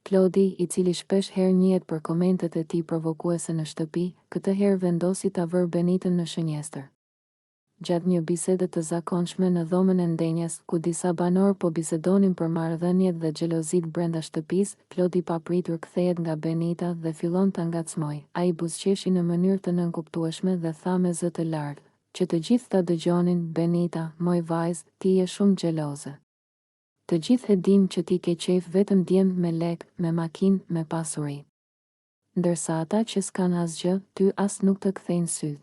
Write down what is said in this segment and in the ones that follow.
Klodi, i cili shpesh herë njihet për komentet e tij provokuese në shtëpi, këtë herë vendosi ta vërë Benitën në shënjestër. Gjatë një bisede të zakonshme në dhomën e ndenjes, ku disa banorë po bisedonin për marrëdhëniet dhe xhelozitë brenda shtëpisë, Klodi papritur kthehet nga Benita dhe fillon ta ngacmoj. Ai buzëqeshi në mënyrë të nënkuptueshme dhe tha me zë të lartë, që të gjithë ta dëgjonin: "Benita, moj vajzë, ti je shumë xheloze. Të gjithë e dim që ti ke qejf vetëm djemt me lekë, me makinë, me pasuri. Ndërsa ata që s'kan asgjë, ty as nuk të kthejnë sytë.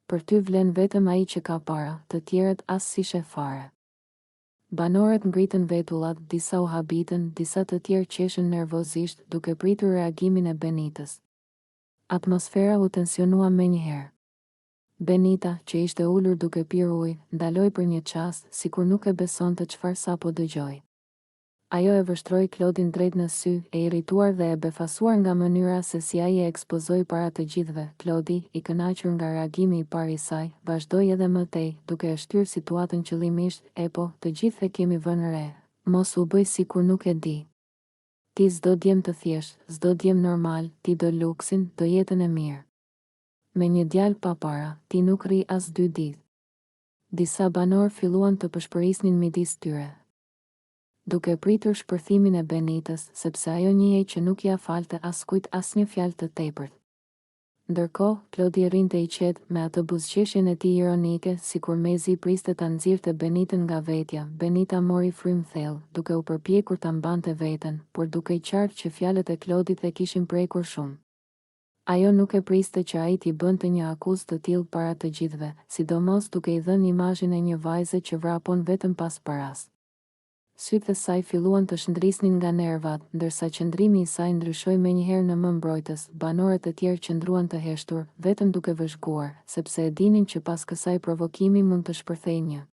Për ty vlen vetëm ai që ka para, të tjerët as si sheh fare." Banorët ngritën vetullat, disa u habitën, disa të tjerë qeshën nervozisht, duke pritur reagimin e Benitës. Atmosfera u tensionua menjëherë. Benita, që ishte ulur duke pirë ujë, ndaloi për një çast, sikur nuk e besonte çfarë sapo dëgjoi. Ajo e vështroi Klodin drejt në sy, e irrituar dhe e befasuar nga mënyra se si ai e ekspozoi para të gjithëve. Klodi, i kënaqur nga reagimi i parë i saj, vazhdoi edhe më tej, duke e shtyrë situatën qëllimisht: "E po, të gjithë e kemi vënë re. Mos u bëj sikur nuk e di. Ti s'do djem të thjesht, s'do djem normal, ti do luksin, do jetën e mirë. Me një djalë pa para, ti nuk rri as 2 ditë." Disa banorë filluan të pëshpërisnin midis tyre, duke pritur shpërthimin e Benitës, sepse ajo njihej që nuk ja falte askujt asnjë fjalë të tepërt. Ndërkohë, Klodi rrinte i qetë, me atë buzëqeshjen e tij ironike, sikur mezi priste ta nxirrte Benitën nga vetja. Benita mori frym thellë, duke u përpjekur ta mbante veten, por duke i qartë që fjalët e Klodit e kishin prekur shumë. Ajo nuk e priste që ai t'i bënte një akuzë të tillë para të gjithëve, sidomos duke i dhënë imazhin e një vajze që vrapon vetëm pas paras. Sytë e saj filluan të shndrisnin nga nervat, ndërsa qëndrimi i saj ndryshoi menjëherë në më mbrojtës. Banorët e tjerë qëndruan të heshtur, vetëm duke vëzhguar, sepse e dinin që pas kësaj provokimi mund të shpërthejnë një